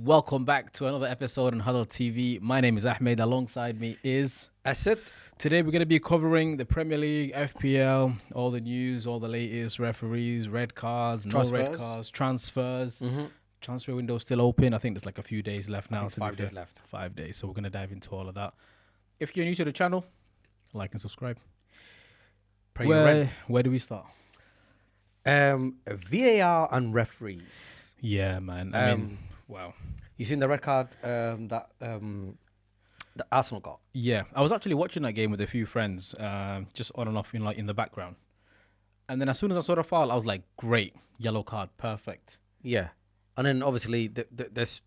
Welcome back to another episode on Hadal TV. My name is Ahmed. Alongside me is Asset. Today we're going to be covering the Premier League, FPL, all the news, all the latest referees, red cards, no red cards, transfers. Transfer window still open. I think there's like a few days left now. 5 days left. 5 days. So we're going to dive into all of that. If you're new to the channel, like and subscribe. Where do we start? VAR and referees. Yeah, man. I mean, wow. You seen the red card that Arsenal got? Yeah, I was actually watching that game with a few friends, just on and off in the background. And then as soon as I saw the foul, I was like, great, yellow card, perfect. Yeah. And then obviously there's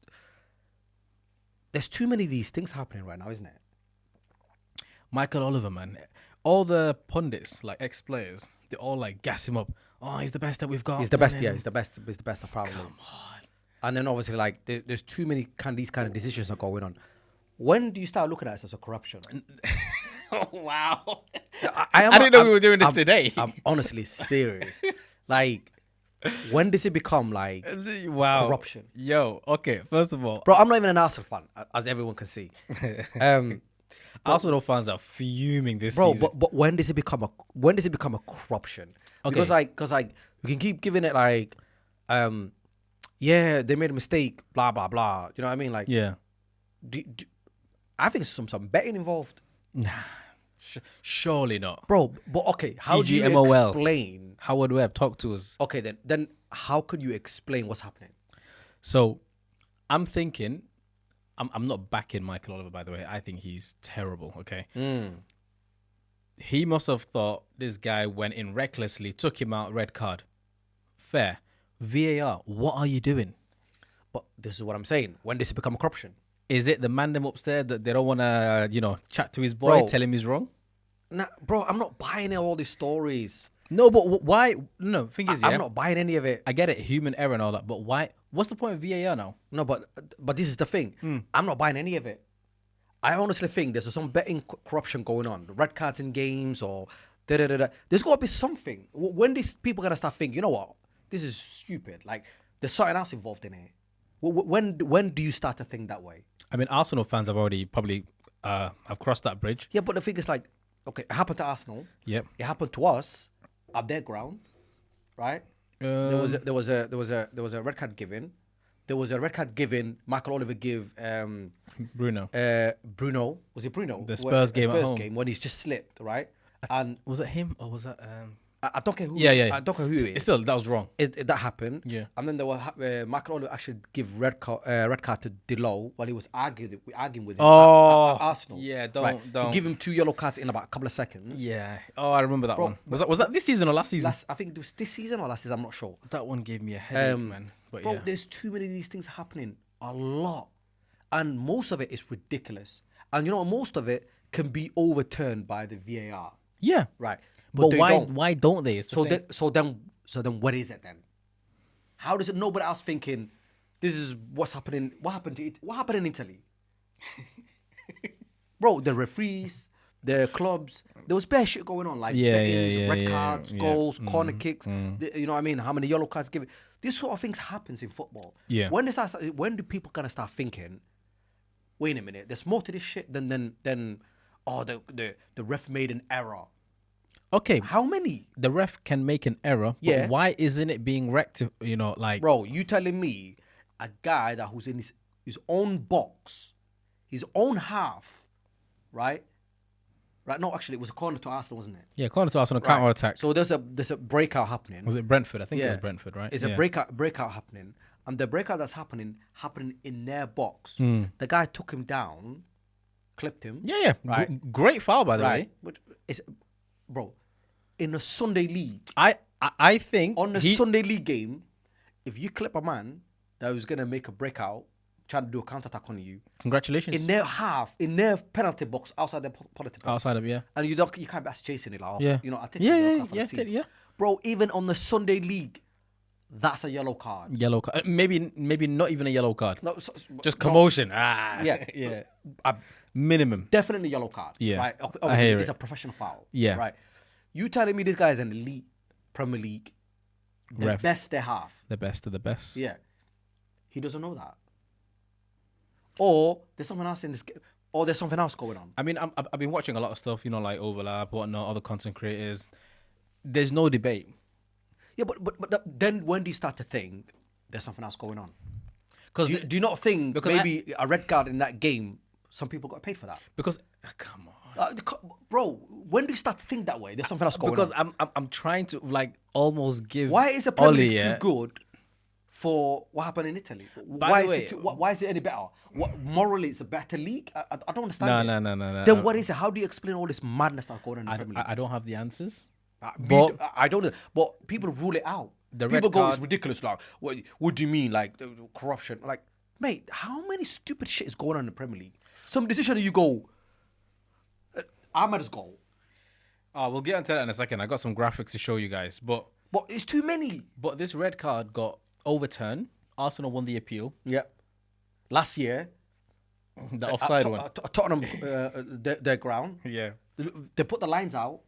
too many of these things happening right now, isn't it? Michael Oliver, man. All the pundits, like ex-players, they all like gas him up. Oh, he's the best that we've got. He's the best, yeah. He's the best apparently. Come on. And then obviously like there's too many these kind of decisions are going on. When do you start looking at this as a corruption? Oh, wow. I didn't know we were doing this today. I'm honestly serious. Like, when does it become like corruption? Yo, okay, first of all. Bro, I'm not even an Arsenal fan, as everyone can see. Arsenal fans are fuming this season. Bro, but when does it become a corruption? Okay. Because we can keep giving it like, yeah, they made a mistake, blah blah blah. You know what I mean? Like, yeah. I think there's some betting involved. Nah, surely not, bro. But okay, how do you explain? Howard Webb, talk to us. Okay, then how could you explain what's happening? So, I'm thinking, I'm not backing Michael Oliver, by the way. I think he's terrible. Okay, he must have thought this guy went in recklessly, took him out, red card. Fair. VAR, what are you doing? But this is what I'm saying. When does it become a corruption? Is it the man them upstairs that they don't want to, chat to his boy, bro, tell him he's wrong? Nah, bro, I'm not buying all these stories. No, but why? No, thing is, I'm not buying any of it. I get it, human error and all that, but why? What's the point of VAR now? No, but this is the thing. I'm not buying any of it. I honestly think there's some betting corruption going on. Red cards in games or da-da-da-da. There's got to be something. When these people going to start thinking, you know what? This is stupid. Like, there's something else involved in it. When do you start to think that way? I mean, Arsenal fans have already probably have crossed that bridge. Yeah, but the thing is like, okay, it happened to Arsenal. Yep. It happened to us at their ground, right? There was a red card given. There was a red card given. Michael Oliver give Bruno. Bruno, was it Bruno? The Spurs game at home. Game when he's just slipped, right? And was it him or was that? I don't care who. Yeah. I don't care who it is. Still, that was wrong. That happened. Yeah. And then there was Michael Oliver actually give red card to Delo while he was arguing with him. Oh, at Arsenal. Yeah, don't. He give him 2 yellow cards in about a couple of seconds. Yeah. Oh, I remember that one. Was that this season or last season? I think it was this season or last season. I'm not sure. That one gave me a headache, man. But bro, there's too many of these things happening. A lot, and most of it is ridiculous. And you know, most of it can be overturned by the VAR. Yeah. Right. But why don't they? So then what is it then? How does it nobody else thinking this is what's happening? What happened in Italy? Bro, the referees, the clubs, there was bare shit going on, like red cards, goals, corner kicks, you know what I mean? How many yellow cards given? This sort of things happens in football. Yeah. When do people gonna start thinking, wait a minute, there's more to this shit than the ref made an error. Okay. How many? The ref can make an error, but why isn't it being rectified? Bro, you telling me a guy that who's in his own box, his own half, right? Right? No, actually, it was a corner to Arsenal, wasn't it? Yeah, corner to Arsenal, counter attack. So there's a breakout happening. Was it Brentford? I think it was Brentford, right? It's a breakout happening, and the breakout that's happening in their box. The guy took him down, clipped him. Yeah. Right? Great foul, by the way. But bro, in a Sunday league, I think on a Sunday league game, if you clip a man that was gonna make a breakout, trying to do a counter attack on you, congratulations. In their penalty box, outside their penalty box, and you can't be chasing it like, I take yeah. Bro, even on the Sunday league, that's a yellow card. Yellow card, maybe not even a yellow card. No, just commotion. Yeah. Minimum. Definitely yellow card. Yeah. Right. Obviously, it's a professional foul. Yeah. Right. You telling me this guy is an elite Premier League, the best they have. The best of the best. Yeah. He doesn't know that. or there's something else in this game, or there's something else going on. I mean, I've been watching a lot of stuff, you know, like Overlap, whatnot, other content creators. There's no debate. Yeah, but then when do you start to think there's something else going on? Because Do you not think maybe a red card in that game, some people got paid for that? Because come on. Bro, when do you start to think that way? There's something else going Because on. I'm trying to like almost give. Why is the Premier Oli, League yeah, too good for what happened in Italy? By Why the is way- it why is it any better? What morally it's a better league? I don't understand. No. Then what is it? How do you explain all this madness that's going on in the Premier League? I don't have the answers. I don't know, but people rule it out. The People red go, card- it's ridiculous. Like, what do you mean? Like corruption? Like, mate, how many stupid shit is going on in the Premier League? Some decision you go, Ahmed's goal, We'll get into that in a second. I got some graphics to show you guys, but it's too many. this red card got overturned. Arsenal won the appeal. Yep. Last year, The offside one. Tottenham, their ground. Yeah. They put the lines out,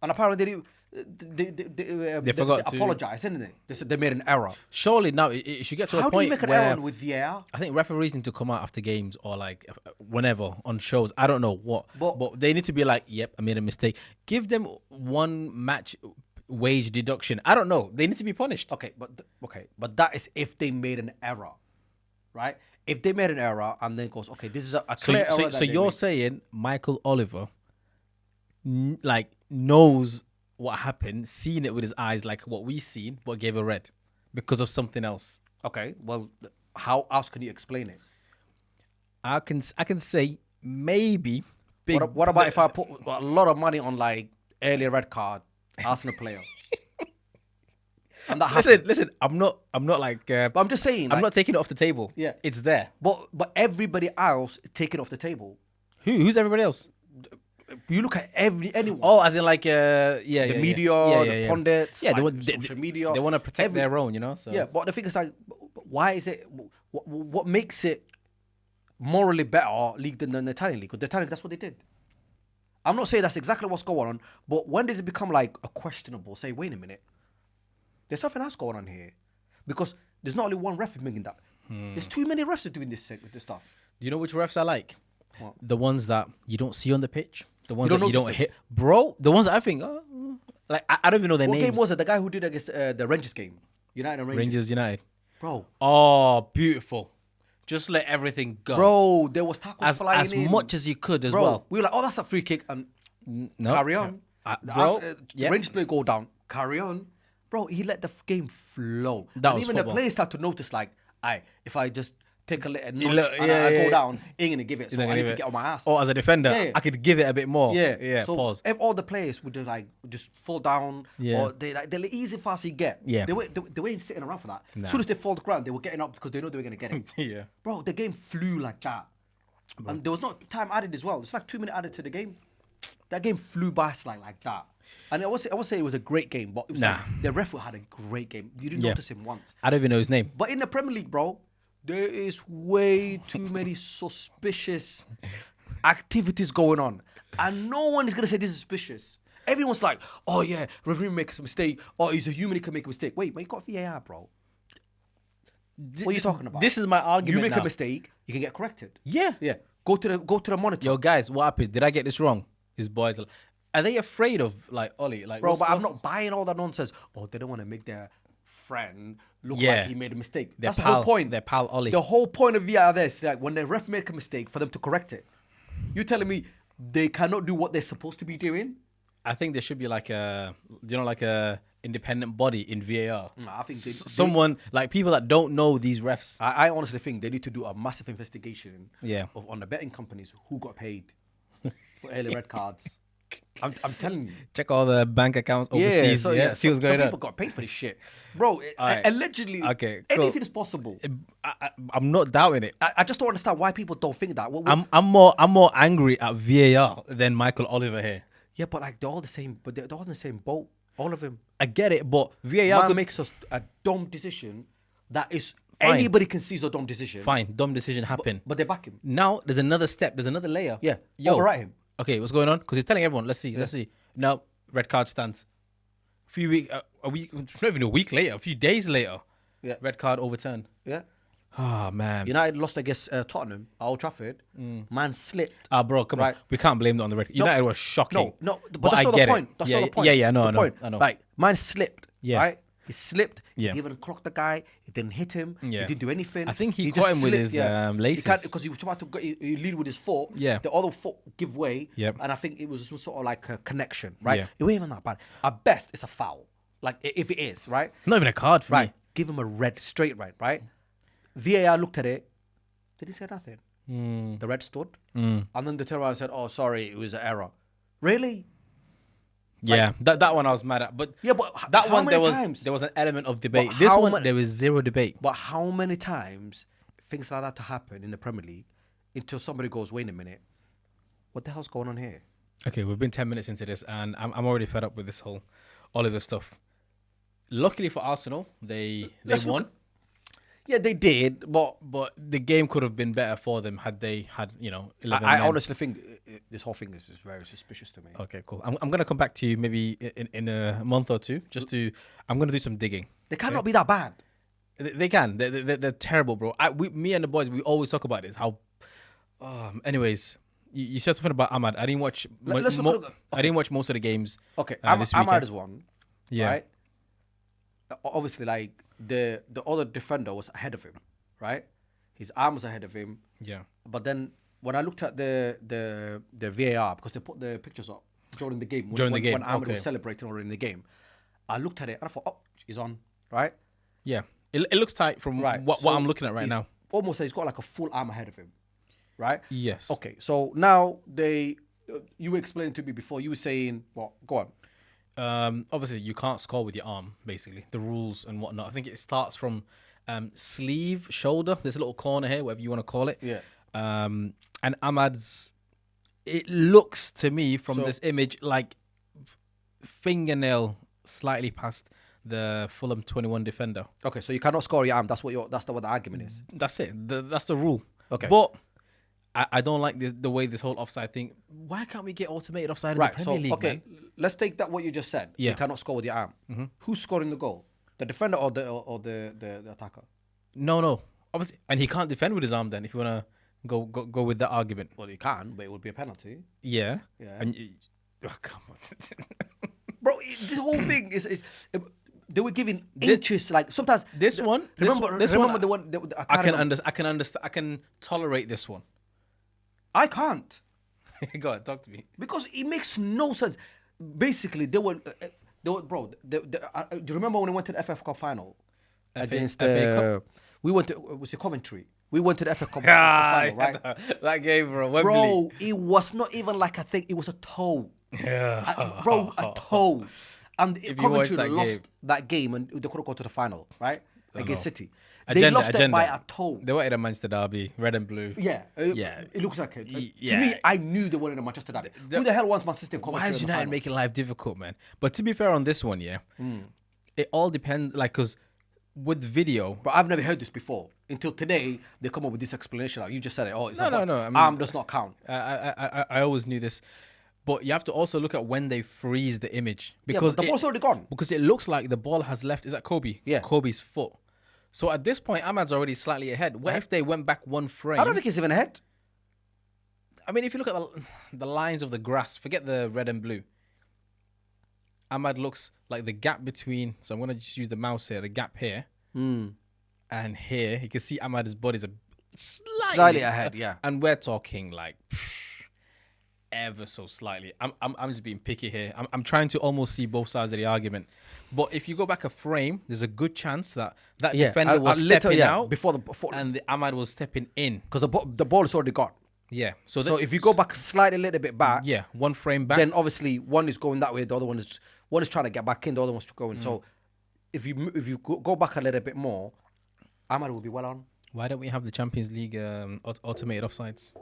and apparently they forgot to- apologize, didn't they? They said they made an error. Surely now it should get to a How do you point make an where error with VAR? I think referees need to come out after games or like whenever on shows. I don't know what, but they need to be like, "Yep, I made a mistake." Give them one match wage deduction. I don't know. They need to be punished. Okay, but that is if they made an error, right? If they made an error and then goes, okay, this is a So, clear error. so that you're they saying Michael Oliver, like knows what happened, seen it with his eyes, like what we seen, but gave a red because of something else. made. Okay, well, how else can you explain it? I can say maybe. Big, What about if I put a lot of money on like early red card Arsenal player? And that happened. listen. I'm not like. But I'm just saying. I'm like, not taking it off the table. Yeah. It's there. But everybody else is taking it off the table. Who's everybody else? You look at anyone. Oh, as in like the the media, the pundits, Yeah, like social media. They want to protect their own, you know. So Yeah, but the thing is like, why is it? What makes it morally better league than the Italian league? Because the Italian, that's what they did. I'm not saying that's exactly what's going on, but when does it become like a questionable? Say, wait a minute, there's something else going on here, because there's not only one ref making that. There's too many refs doing this stuff. Do you know which refs I like? What? The ones that you don't see on the pitch. The ones don't that you don't notice hit, bro. The ones that I think, like I don't even know their What names. game was it? The guy who did against the Rangers game, United and Rangers. Rangers United. Bro, Oh, beautiful. Just let everything go. bro, there was tackles flying as in. much as you could as Bro, well. we were like, oh, that's a free kick, and No. carry on. Bro, The yep. Rangers player go down, carry on. Bro, he let the game flow. That and was even football. the players start to notice, like, if I just take a little notch look, and yeah, I yeah. go down, ain't gonna give it. So He's not I gonna need give to it. get on my ass. Or as a defender, Yeah. I could give it a bit more. Yeah, So pause. If all the players would just fall down, Yeah. or they're easy fast you get. Yeah. They weren't sitting around for that. As soon as they fall to the ground, they were getting up because they know they were gonna get it. Yeah. Bro, the game flew like that. And there was not time added as well. It's like 2 minutes added to the game. That game flew by like that. And I would say it was a great game, but it was Nah. like, the ref had a great game. You didn't Yeah. notice him once. I don't even know his name. But in the Premier League, bro, there is way too many suspicious activities going on. And no one is going to say this is suspicious. Everyone's like, oh yeah, referee makes a mistake. Oh, he's a human, he can make a mistake. Wait, man, you got VAR, bro. What are you talking about? This is my argument. You make now. a mistake, you can get corrected. Yeah. Yeah. Go to the monitor. Yo, guys, what happened? Did I get this wrong? His boys are they afraid of like Ollie? Like, Bro, but I'm what's- not buying all that nonsense. Oh, they don't want to make their friend look Yeah. like he made a mistake. Their That's the pal- whole point. their pal Ollie. The whole point of VAR is like when the ref make a mistake for them to correct it. You telling me they cannot do what they're supposed to be doing? I think there should be like a like a independent body in VAR. I think Someone like people that don't know these refs. I honestly think they need to do a massive investigation. Yeah. On the betting companies who got paid for early red cards. I'm telling you. Check all the bank accounts overseas. See what's going some people on. got paid for this shit, bro. Alright. Allegedly, Okay, cool. anything is possible. I'm not doubting it. I just don't understand why people don't think that. I'm more angry at VAR than Michael Oliver here. Yeah, but like they're all the same. But they're all in the same boat. All of them. I get it, but VAR Man could makes us a dumb decision that is Fine. anybody can see is a dumb decision. fine. Dumb decision happened. But they back him. Now there's another step. There's another layer. Yeah. Yo. Overwrite him. Okay, what's going on? Because he's telling everyone. Let's see. Now red card stands. A week, not even a week later. A few days later. Yeah. Red card overturned. Yeah. Oh man. United lost against Tottenham at Old Trafford. Man slipped. Ah, bro, come on. Right. We can't blame that on the record. United was shocking. No, but that's not the point. That's not the point. Yeah, no, the point. I know. Like, man slipped. Yeah. Right? He slipped. Yeah. He even clocked the guy. He didn't hit him. Yeah. He didn't do anything. I think he just caught him with slipped, his laces. Because he was trying to he lead with his foot. Yeah. The other foot give way. Yep. And I think it was some sort of like a connection, right? Yeah. It wasn't even that bad. At best, it's a foul. Like, if it is, right? Not even a card for Right. me. Give him a red, straight red, right? VAR looked at it. Did he say nothing? The red stood. And then the terror said, oh, sorry, it was an error. Really? Yeah, that one I was mad at. But Yeah, but that how one many there times? was an element of debate. But This how one many- there was zero debate. But how many times things like that to happen in the Premier League until somebody goes, wait a minute, what the hell's going on here? Okay, we've been 10 minutes into this, and I'm already fed up with all of this stuff. Luckily for Arsenal, they Let's won. look Yeah, they did, but But the game could have been better for them had they had 11 I men. honestly think this whole thing is very suspicious to me. Okay, cool. I'm gonna come back to you maybe in a month or two. I'm gonna do some digging. They cannot be that bad. They can. They're terrible, bro. Me and the boys, we always talk about this. How. Anyways, you said something about Ahmad. I didn't watch. Let's look. I didn't watch most of the games. Okay, this weekend. Ahmad is one. Yeah. Right? Obviously, like the other defender was ahead of him, right? His arm was ahead of him. Yeah. But then when I looked at the VAR, because they put the pictures up during the game, when Ahmed was celebrating already in the game, I looked at it and I thought, oh, he's on, right? Yeah. It looks tight from what I'm looking at right now. Almost like he's got like a full arm ahead of him, right? Yes. Okay, so now you were explaining to me before, you were saying, well, go on. Obviously, you can't score with your arm, basically. The rules and whatnot. I think it starts from sleeve, shoulder. There's a little corner here, whatever you want to call it. Yeah. And Ahmad's, it looks to me from this image like fingernail slightly past the Fulham 21 defender. Okay, so you cannot score your arm. That's what the argument is. That's it. That's the rule. Okay. But I don't like the way this whole offside thing. Why can't we get automated offside in the Premier League? Okay, man? let's take that what you just said. Yeah. You cannot score with your arm. Who's scoring the goal? The defender or the attacker? No. Obviously, and he can't defend with his arm. Then, if you wanna go with that argument. Well, he can, but it would be a penalty. Yeah. Yeah. And come on. Bro, this whole thing is they were giving inches. Like sometimes Remember the one. I can understand. I can tolerate this one. I can't. Go ahead, talk to me. Because it makes no sense. Basically, they were bro. Do you remember when we went to the FF Cup final against FA Cup? We went to was it Coventry? We went to the FF Cup final, right? That game, bro. Wembley. Bro, it was not even like a thing. It was a toe. Yeah. Bro, a toe. And Coventry that lost game. that game and they could have gone to the final, right? Against City. They Agenda. lost it by a toe. They wanted a Manchester derby, red and blue. Yeah. Yeah. It looks like it. To Yeah. me, I knew they wanted a Manchester derby. Who the hell wants Manchester City? Why is United making life difficult, man? But to be fair on this one, yeah, it all depends. Like, because with video, But I've never heard this before. Until today, they come up with this explanation. Like you just said it. Oh, it's No. I mean, arm does not count. I always knew this. But you have to also look at when they freeze the image Because the ball's already gone. Because it looks like the ball has left. Is that Kobe? Yeah. Kobe's foot. So at this point, Ahmad's already slightly ahead. What if they went back one frame? I don't think he's even ahead. I mean, if you look at the lines of the grass, forget the red and blue. Ahmad looks like the gap between. So I'm gonna just use the mouse here. The gap here and here. You can see Ahmad's body's a Slightly ahead, yeah. And we're talking like ever so slightly. I'm just being picky here. I'm trying to almost see both sides of the argument. But if you go back a frame, there's a good chance that defender was stepping out before and the Ahmad was stepping in. because the ball is already gone. Yeah. So if you go back slightly a little bit back, yeah, one frame back. then obviously one is going that way, the other one is trying to get back in, the other one's going. So if you go back a little bit more, Ahmad will be well on. Why don't we have the Champions League automated offsides? Do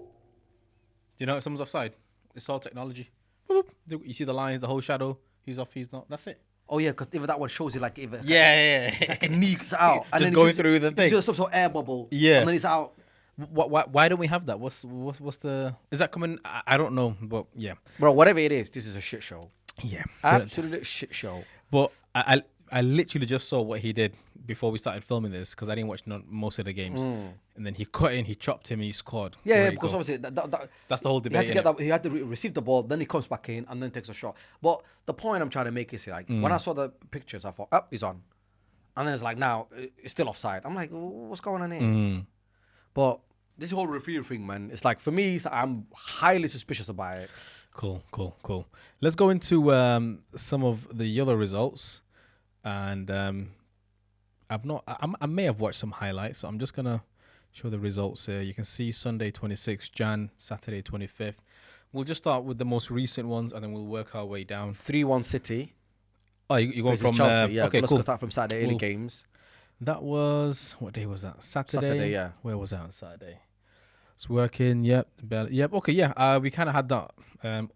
you know if someone's offside? It's all technology. Boop. You see the lines, the whole shadow. He's off, he's not. That's it. Oh yeah, because even that one shows you like even Yeah. it's like a knee it's out, and Just then going through the thing. It's just some sort of air bubble. Yeah. and then it's out. Why don't we have that? What's the? Is that coming? I don't know, but yeah. Bro, whatever it is, this is a shit show. Yeah. Absolute shit show. But I literally just saw what he did before we started filming this because I didn't watch most of the games. And then he cut in, he chopped him, he scored. Yeah, Great because goal. obviously That's the whole he had debate. to he had to receive the ball, then he comes back in and then takes a shot. But the point I'm trying to make is like when I saw the pictures, I thought, oh, he's on, and then it's like now it's still offside. I'm like, what's going on here? But this whole referee thing, man, it's like for me, I'm highly suspicious about it. Cool. Let's go into some of the other results, and I may have watched some highlights, so I'm just gonna show the results here. You can see Sunday 26th Jan, Saturday 25th. We'll just start with the most recent ones, and then we'll work our way down. 3-1 City. Oh, you're going from Chelsea? Yeah. Okay, Let's cool. go start from Saturday early games. That was what day was that? Saturday, yeah. Where was that on Saturday? It's working. Yep. Okay. Yeah. We kind of had that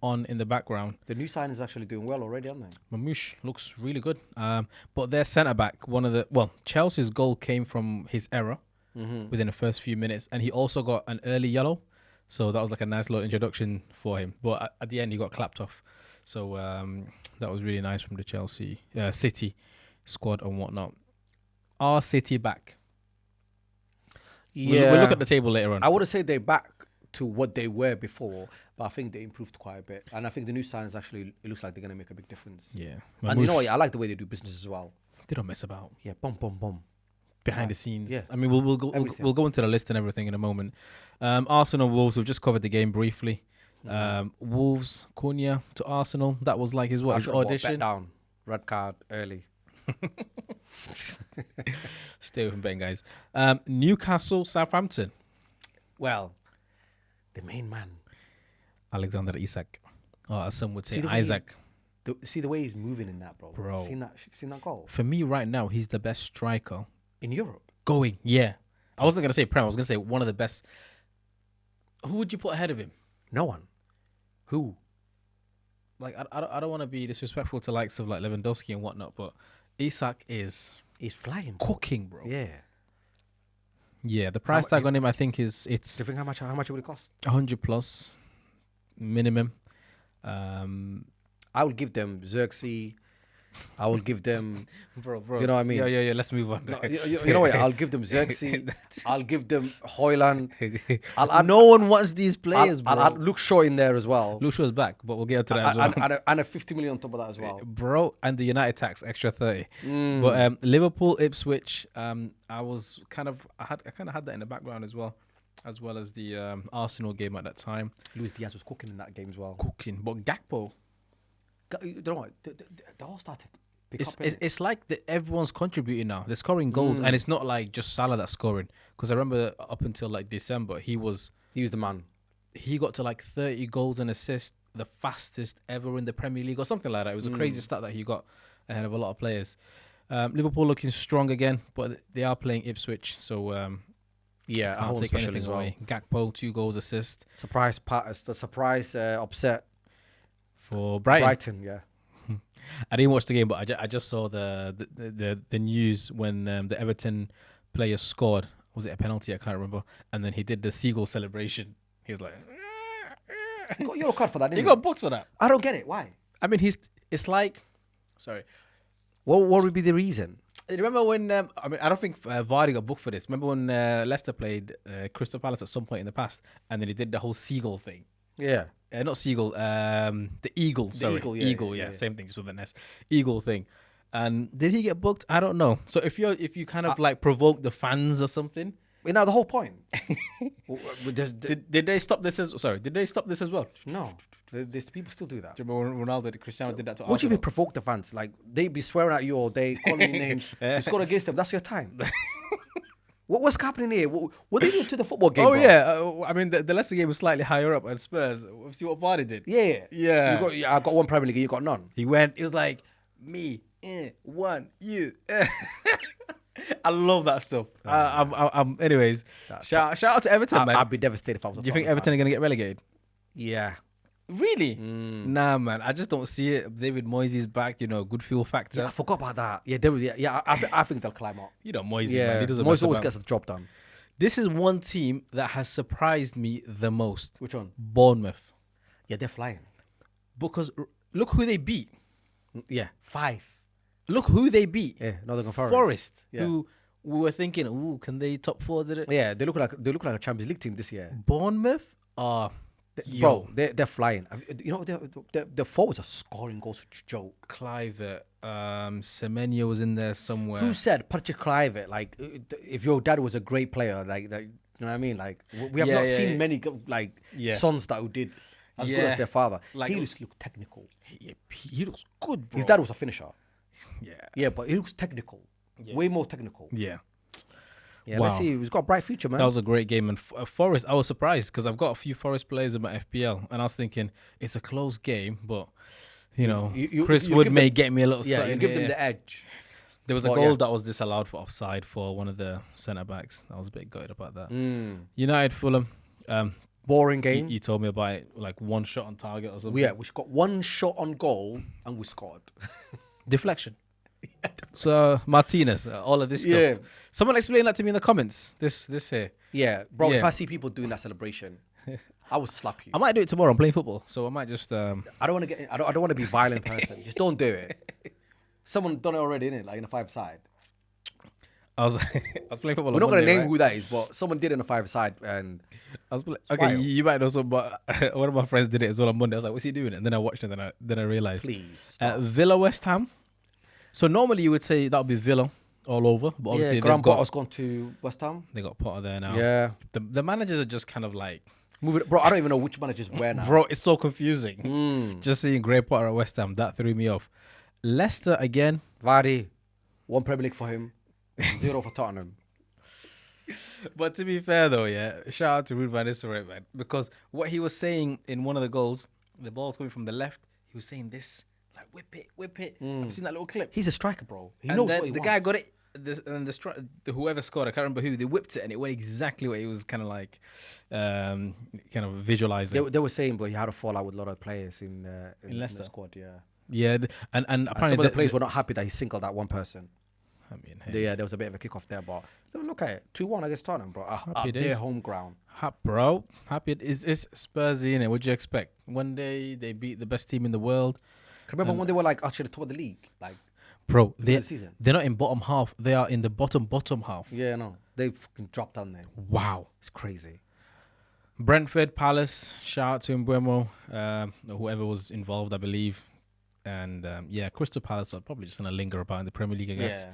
on in the background. The new sign is actually doing well already, aren't they? Mamouche looks really good. But their centre back, Chelsea's goal came from his error within the first few minutes, and he also got an early yellow, so that was like a nice little introduction for him. But at the end, he got clapped off. So that was really nice from the Chelsea City squad and whatnot. Are City back? Yeah. We'll look at the table later on. I would say they're back to what they were before, but I think they improved quite a bit. And I think the new signs actually, it looks like they're going to make a big difference. Yeah. And you know what? I like the way they do business as well. They don't mess about. Yeah, boom. Behind the scenes. Yeah. I mean, we'll go into the list and everything in a moment. Arsenal Wolves, we've just covered the game briefly. Wolves, Cunha to Arsenal. That was like his audition. Bet down. Red card early. Stay with him, betting, guys. Newcastle, Southampton. Well, the main man, Alexander Isak. Or as some would say, Isaac. See the way he's moving in that, bro. Seen that goal? For me right now, he's the best striker. In Europe? Going, yeah. I wasn't going to say Prem. I was going to say one of the best. Who would you put ahead of him? No one. Who? Like, I don't want to be disrespectful to likes of like Lewandowski and whatnot, but Isak is... He's flying. Cooking, bro. Yeah. Yeah, the price tag on him, I think, it's... Do you think how much it would cost? 100 plus minimum. I would give them Xerxes. I will give them... Bro. You know what I mean? Yeah, let's move on. No, you know what? I'll give them Xerxes. I'll give them Hoyland. No one wants these players, bro. I'll add Luke Shaw in there as well. Luke Shaw's back, but we'll get to that as well. And a 50 million on top of that as well. Bro, and the United tax, extra 30. But Liverpool, Ipswich, I kind of had that in the background as well as the Arsenal game at that time. Luis Diaz was cooking in that game as well. But Gakpo... You know what? They all started to pick up. It's like everyone's contributing now. They're scoring goals, and it's not like just Salah that's scoring. Because I remember up until like December, he was the man. He got to like 30 goals and assists, the fastest ever in the Premier League or something like that. It was a crazy stat that he got ahead of a lot of players. Liverpool looking strong again, but they are playing Ipswich, so yeah, can't take anything away. Gakpo, 2 goals, assist. Surprise upset for Brighton. Yeah. I didn't watch the game, but I just saw the news when the Everton player scored. Was it a penalty? I can't remember. And then he did the seagull celebration. He was like... You got yellow card for that, didn't you? He got booked for that. I don't get it. Why? I mean, it's like... Sorry. What would be the reason? Remember when... I don't think Vardy got booked for this. Remember when Leicester played Crystal Palace at some point in the past, and then he did the whole seagull thing? Yeah. Not seagull, the eagle, sorry. Eagle, yeah, same thing, just with an S. Eagle thing. And did he get booked? I don't know. So if you kind of like provoke the fans or something. Now the whole point. Did they stop this did they stop this as well? No. There's people still do that. Do you remember when Ronaldo, Cristiano did that to Arsenal? What do you mean provoke the fans? Like, they be swearing at you all day, calling you names. You scored against them. That's your time. What's happening here? What did you do to the football game? Oh, bro? yeah. I mean, the Leicester game was slightly higher up, and Spurs. See what Vardy did? Yeah. I got one Premier League, you got none. He was like, me, one, you. I love that stuff. Anyways, shout out to Everton, man. I'd be devastated if I was a Do you think Everton are going to get relegated? Yeah. Really? Nah, man. I just don't see it. David Moyes' back, good fuel factor. Yeah, I forgot about that. I think they'll climb up. Moyes, man. He doesn't Moyes always gets the job done. This is one team that has surprised me the most. Which one? Bournemouth. Yeah, they're flying. Because look who they beat. Yeah, 5. Look who they beat. Yeah, Nottingham Forest. Forest, Yeah. who we were thinking, ooh, can they top 4? Did it? Yeah, they look like a Champions League team this year. Bournemouth? Bro, they're flying. You know, their forwards are scoring goals, which is a joke. Clive, Semenyo was in there somewhere. Who said Patrick Clive? Like, if your dad was a great player, like you know what I mean? Like, we have not seen many sons that who did as good as their father. Like, he just looked technical. He looks good, bro. His dad was a finisher. Yeah, but he looks technical. Way more technical. Yeah. Yeah, let's see. He's got a bright future, man. That was a great game. And Forest, I was surprised because I've got a few Forest players in my FPL. And I was thinking, it's a close game, but, Chris Wood may get me a little something. You give them the edge. There was a goal that was disallowed for offside for one of the centre-backs. I was a bit gutted about that. United, Fulham. Boring game. You told me about it, like one shot on target or something. Yeah, we got one shot on goal and we scored. Deflection. So Martinez, all of this stuff. Yeah. Someone explain that to me in the comments. This here. Yeah, bro. Yeah. If I see people doing that celebration, I will slap you. I might do it tomorrow. I'm playing football, so I might just. I don't want to get. I don't want to be a violent person. Just don't do it. Someone done it already, innit? Like in a 5-side. I was playing football. We're not going to name who that is, but someone did in a 5-side, and okay, you might know some, but one of my friends did it as well on Monday. I was like, "What's he doing?" And then I watched it, and then I realized. Please. Villa, West Ham. So normally you would say that would be Villa all over, but obviously Graham Potter's gone to West Ham. They got Potter there now. Yeah. The managers are just kind of like moving. Bro, I don't even know which managers where now. Bro, it's so confusing. Just seeing Graham Potter at West Ham, that threw me off. Leicester again. Vardy, 1 Premier League for him, 0 for Tottenham. But to be fair though, shout out to Ruud van Nistelrooy, man, because what he was saying in one of the goals, the ball's coming from the left. He was saying this. Like whip it. I've seen that little clip. He's a striker, bro. He and knows then what he the wants. guy got it. Whoever scored, I can't remember who. They whipped it, and it went exactly what he was kind of like, kind of visualizing. They were saying, but he had a fallout with a lot of players in Leicester. the squad. Yeah. Yeah, and apparently some of the players were not happy that he singled that one person. I mean, hey, there was a bit of a kick-off there, but look at it, 2-1 against Tottenham, bro. At days. their home ground. Happy it's Spursy, innit? What'd you expect? One day they beat the best team in the world. Remember when they were like actually top of the league, like bro? the season. They're not in bottom half. They are in the bottom half. Yeah, no, they fucking dropped down there. Wow, it's crazy. Brentford, Palace. Shout out to Mbeumo, whoever was involved, I believe. And Crystal Palace are probably just gonna linger about in the Premier League, I guess. Yeah.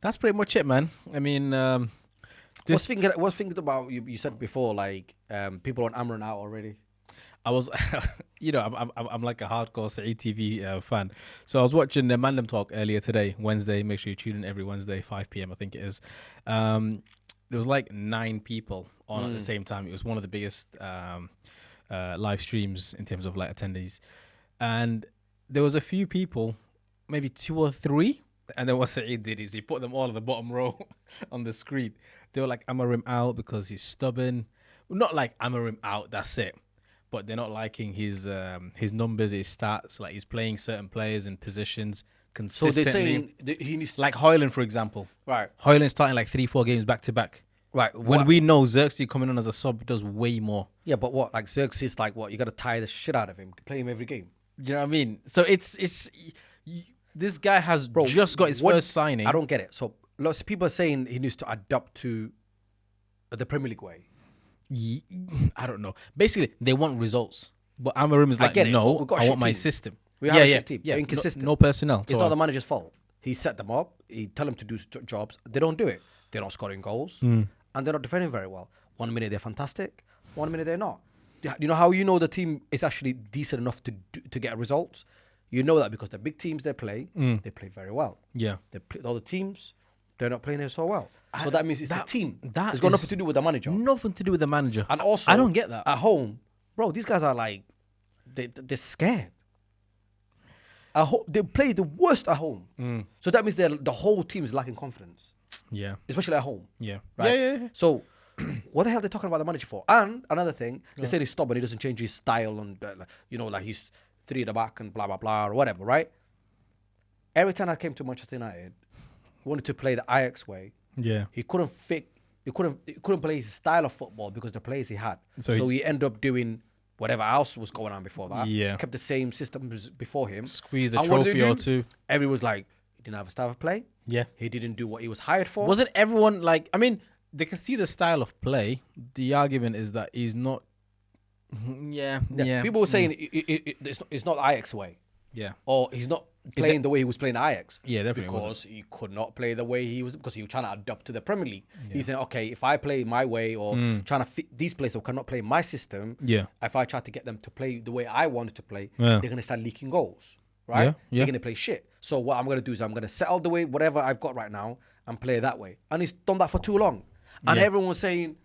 That's pretty much it, man. I mean, what's thinking about you said before, like people on Amran out already. I was, I'm like a hardcore Saeed TV fan. So I was watching the Mandem Talk earlier today, Wednesday. Make sure you tune in every Wednesday, 5 p.m. I think it is. There was like 9 people on at the same time. It was one of the biggest live streams in terms of like attendees, and there was a few people, maybe 2 or 3. And then what Saeed did is he put them all in the bottom row on the screen. They were like, Amarim out because he's stubborn. Not like Amarim out, that's it. But they're not liking his numbers, his stats. Like he's playing certain players in positions consistently. So they're saying he needs to... Like Højlund, for example. Right. Højlund starting like 3-4 games back to back. Right. When we know Xerxes coming on as a sub does way more. Yeah, but what? Like Xerxes, like what? You got to tie the shit out of him. Play him every game. Do you know what I mean? So this guy has just got his first signing. I don't get it. So lots of people are saying he needs to adapt to the Premier League way. I don't know. Basically, they want results. But Amarim is like, no, I want my system. We have a shit team. Yeah, inconsistent. No personnel. It's not the manager's fault. He set them up. He tell them to do jobs. They don't do it. They're not scoring goals. And they're not defending very well. 1 minute they're fantastic. 1 minute they're not. You know how you know the team is actually decent enough to get results? You know that because the big teams they play very well. Yeah. All the teams, they're not playing so well. So that means it's the team. It's got nothing to do with the manager. Nothing to do with the manager. And also, I don't get that. At home, bro, these guys are like, they're scared. They play the worst at home. So that means the whole team is lacking confidence. Yeah. Especially at home. Yeah. Right? Yeah. So what the hell are they talking about the manager for? And another thing, they say he's stubborn. He doesn't change his style and, like he's 3 at the back and blah, blah, blah, or whatever, right? Every time I came to Manchester United, wanted to play the Ajax way. Yeah. He couldn't play his style of football because the players he had. So he ended up doing whatever else was going on before that. Yeah. Kept the same systems before him. Squeezed a trophy or two. Everyone was like, He didn't have a style of play. Yeah. He didn't do what he was hired for. Wasn't everyone like? I mean, they can see the style of play. The argument is that he's not. Yeah. People were saying it's not Ajax way. Yeah. Or he's not playing the way he was playing Ajax. Yeah, definitely because he could not play the way he was, because he was trying to adapt to the Premier League. He's saying, okay, if I play my way or trying to fit these players who cannot play my system, if I try to get them to play the way I wanted to play, they're going to start leaking goals, right? They're going to play shit. So what I'm going to do is I'm going to settle the way, whatever I've got right now, and play that way. And he's done that for too long. And everyone was saying,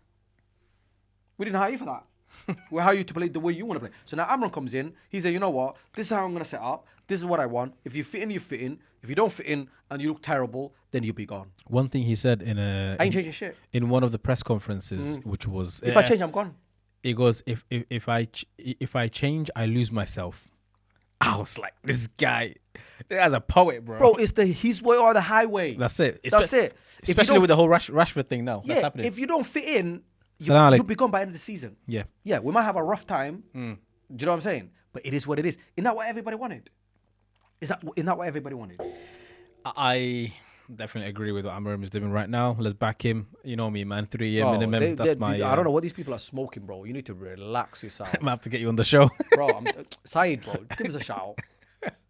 we didn't hire you for that. We hire you to play the way you want to play. So now Amram comes in. He said, you know what? This is how I'm going to set up. This is what I want. If you fit in, you fit in. If you don't fit in and you look terrible, then you'll be gone. One thing he said I ain't changing shit. In one of the press conferences, which was if I change, I'm gone. He goes, if I change, I lose myself. I was like, this guy, this guy's a poet, bro. Bro, it's his way or the highway. That's it. That's it. Especially with the whole Rashford thing now. Yeah, that's happening. if you don't fit in, you'll be gone by the end of the season. Yeah. Yeah, we might have a rough time. Do you know what I'm saying? But it is what it is. Isn't that what everybody wanted? Isn't that what everybody wanted? I definitely agree with what Amram is doing right now. Let's back him. You know me, man. 3-year minimum. That's my... I don't know what these people are smoking, bro. You need to relax yourself. I'm going to have to get you on the show. Bro, Saeed, bro, give us a shout.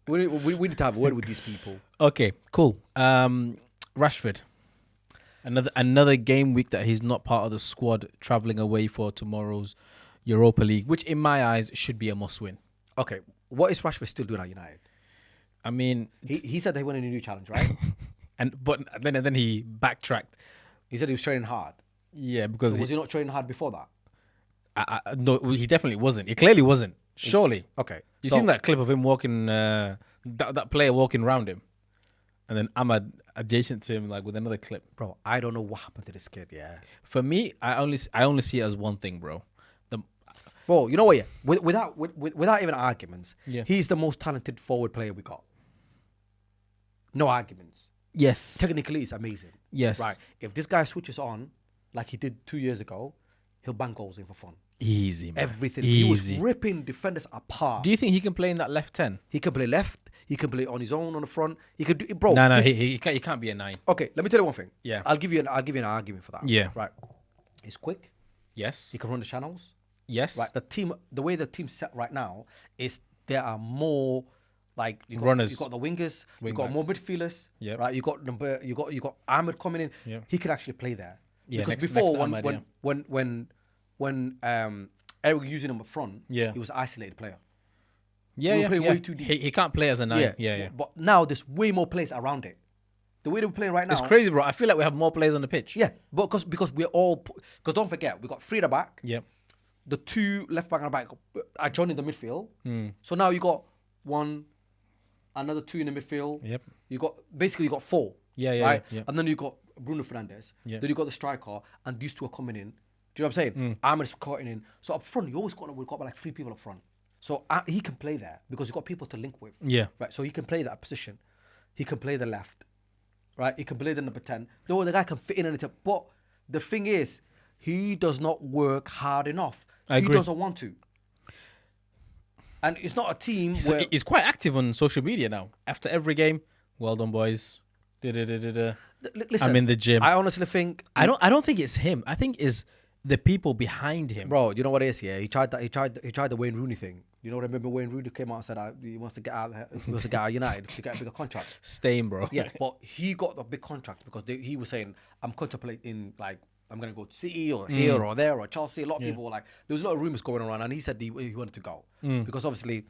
We need to have a word with these people. Okay, cool. Rashford. Another game week that he's not part of the squad, travelling away for tomorrow's Europa League, which in my eyes should be a must-win. Okay, what is Rashford still doing at United? I mean... He said they wanted a new challenge, right? But then he backtracked. He said he was training hard. Yeah, because... So was he not training hard before that? No, he definitely wasn't. He clearly wasn't. Surely. Okay. You seen that clip of him walking, that player walking around him? And then Ahmad adjacent to him, like with another clip. Bro, I don't know what happened to this kid, yeah. For me, I only see it as one thing, bro. Bro, you know what, yeah? Without even arguments, Yeah. he's the most talented forward player we got. No arguments. Yes. Technically, it's amazing. Yes. Right. If this guy switches on, like he did 2 years ago, he'll bang goals in for fun. Easy, man. Everything. Easy. He was ripping defenders apart. Do you think he can play in that left 10? He can play left. He can play on his own on the front. He could do, bro. No, he can't be a 9. Okay, let me tell you one thing. Yeah. I'll give you an argument for that. Yeah. Right. He's quick. Yes. He can run the channels. Yes. Right. The way the team's set right now is there are more like runners. You got the wingers. You got more midfielders. Yeah. Right. You got Ahmed coming in. Yeah. He could actually play there. Yeah. Because next before Ahmed, when Eric was using him up front, yeah, he was an isolated player. Yeah, we yeah, were playing yeah. way too deep. He can't play as a 9. Yeah. But now there's way more players around it. The way they're playing right now, It's crazy, bro. I feel like we have more players on the pitch. Yeah, but because we're all, because don't forget, we got 3 at the back. Yep. The 2 left back and back are joining the midfield. So now you got another 2 in the midfield. Yep. You got 4. Yeah, right? yeah. And then you got Bruno Fernandes. Yeah. Then you got the striker, and these 2 are coming in. Do you know what I'm saying? Ahmed's cutting in. So up front, we've got like 3 people up front. So he can play there because you've got people to link with. Yeah. Right. So he can play that position. He can play the left. Right. He can play the number 10. No, the guy can fit in anything. But the thing is, he does not work hard enough. I agree. He doesn't want to. And it's not a team where... He's quite active on social media now. After every game, well done, boys. Listen, I'm in the gym. I honestly think... I don't think it's him. I think it's the people behind him. Bro, you know what it is, yeah? He tried the Wayne Rooney thing. You know, remember Wayne Rooney came out and said he wants to get out of United to get a bigger contract. Staying, bro. Yeah, but he got the big contract because he was saying, I'm contemplating, like, I'm going to go to City or here or there or Chelsea. A lot of people were like, there was a lot of rumors going around, and he said he wanted to go. Because obviously,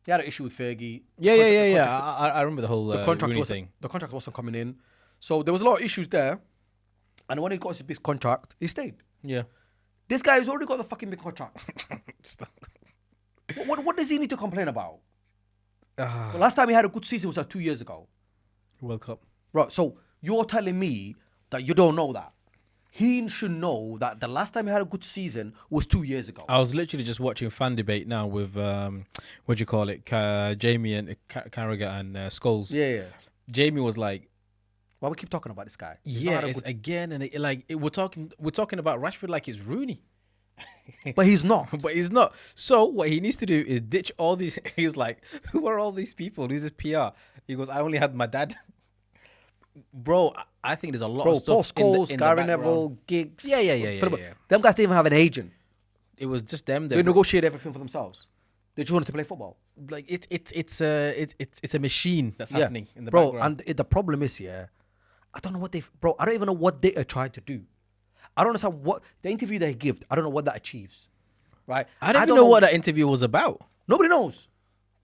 he had an issue with Fergie. Yeah. I remember the whole Rooney thing. The contract wasn't coming in. So there was a lot of issues there. And when he got his big contract, he stayed. Yeah. This guy has already got the fucking big contract. What does he need to complain about? The last time he had a good season was like 2 years ago. World Cup. Right, so you're telling me that you don't know that. He should know that the last time he had a good season was 2 years ago. I was literally just watching fan debate now with, what do you call it? Jamie and Carragher and Scholes. Yeah. Jamie was like, why we keep talking about this guy? We're talking about Rashford like it's Rooney. But he's not. But he's not. So what he needs to do is ditch all these. He's like, who are all these people? Who's his PR? He goes, I only had my dad. Bro, I think there's a lot Bro, of stuff Paul Scholes, in the Gary background. Neville, Giggs. Yeah. Them guys didn't even have an agent. It was just them. They negotiated everything for themselves. They just wanted to play football. Like it's a machine that's happening in the bro, background. and the problem is, I don't know what I don't even know what they are trying to do. I don't understand what the interview they give. I don't know what that achieves, right? I don't even know what that interview was about. Nobody knows.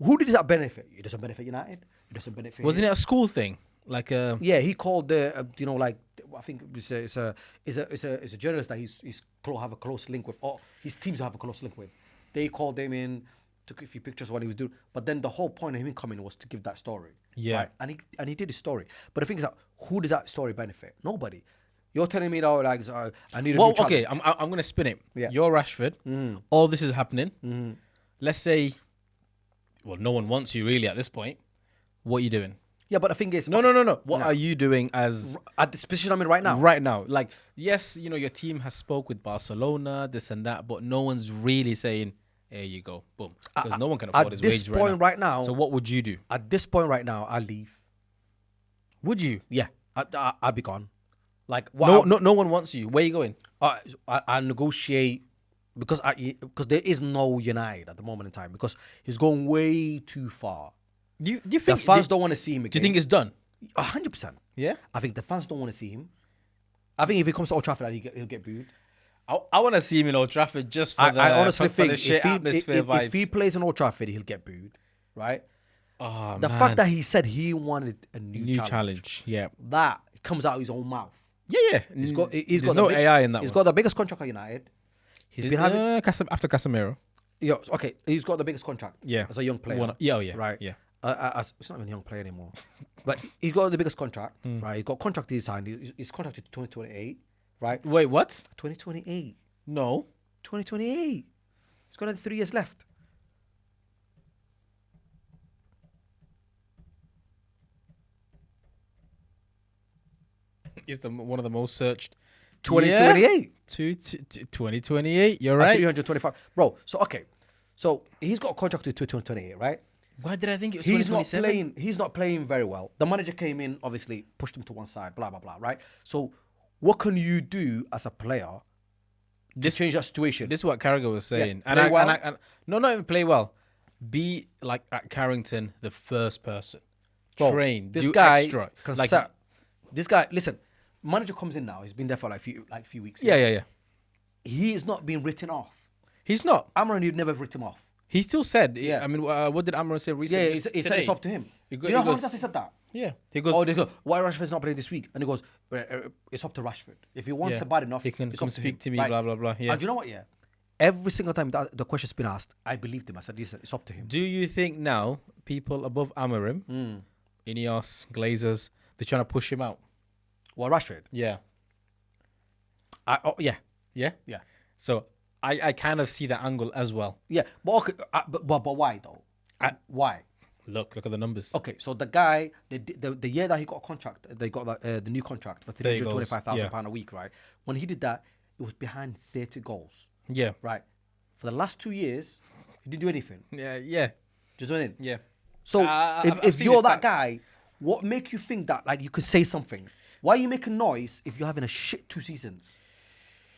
Who does that benefit? It doesn't benefit United. It doesn't benefit. Wasn't it a school thing? Like yeah, he called the like I think it's a journalist that he's have a close link with, or his teams have a close link with. They called him in, took a few pictures of what he was doing, but then the whole point of him coming was to give that story. Yeah, right? and he did his story. But the thing is that who does that story benefit? Nobody. You're telling me now, like, I need a new challenge. Okay, I'm gonna spin it. Yeah. You're Rashford. All this is happening. Let's say, well, no one wants you really at this point. What are you doing? Yeah, but the thing is, No. What are you doing as at this position I'm in right now? Right now, like, yes, your team has spoke with Barcelona, this and that, but no one's really saying, "Here you go, boom," because no one can afford his at this wage point right now. So what would you do? At this point right now, I'll leave. Would you? Yeah, I'll be gone. Like, no one wants you. Where are you going? I negotiate because there is no United at the moment in time because he's going way too far. Do you think the fans don't want to see him again? Do you think it's done? 100%. Yeah. I think the fans don't want to see him. I think if he comes to Old Trafford, he'll get booed. I want to see him in Old Trafford just for I honestly think the shit atmosphere vibes. If he plays in Old Trafford, he'll get booed, right? Oh, the fact that he said he wanted a new challenge, yeah, that comes out of his own mouth. Yeah. He's There's got no AI in that. He's got the biggest contract at United. He's been having after Casemiro. Yeah, okay. He's got the biggest contract. Yeah, as a young player. Right. Yeah. It's not even a young player anymore, but he's got the biggest contract. Right. He's got contract he signed. He's contracted to 2028. Right. Wait, what? 2028. No. 2028. He's got another 3 years left. Is one of the most searched. 2028. 2028. You're right. 325. Bro, so okay. So he's got a contract to 2028, right? Why did I think it was He's not 2027? He's not playing very well. The manager came in, obviously pushed him to one side, blah blah blah, right? So what can you do as a player to change that situation? This is what Carragher was saying. Yeah, play well. No, not even play well. Be like at Carrington, the first person. Bro, Train. This do guy extra. like this guy. Listen, manager comes in now. He's been there for like few weeks. Yeah. He is not being written off. He's not. Amran, you'd never written off. He still said. Yeah. I mean, what did Amran say recently? Yeah, he said it's up to him. He You know how many times he said that? Yeah. He goes. Oh, they go, why Rashford's not playing this week? And he goes, it's up to Rashford. If he wants it bad enough, he can it's come up to speak him. to me. Right. Blah blah blah. Yeah. And you know what? Yeah, every single time that the question's been asked, I believed him. I said, listen, it's up to him. Do you think now people above Amarim, Ineos, Glazers, they're trying to push him out? Well, Rashford. Yeah. Yeah. Yeah. Yeah. So I kind of see that angle as well. Yeah, but okay, but why though? Why? Look at the numbers. Okay, so the guy, the year that he got a contract, they got the new contract for £325,000 a week, right? When he did that, it was behind 30 goals. Yeah. Right. For the last 2 years, he didn't do anything. Yeah. Just went in. Yeah. So I've if seen you're his that stats. guy, what make you think that like you could say something? Why are you making noise if you're having a shit 2 seasons?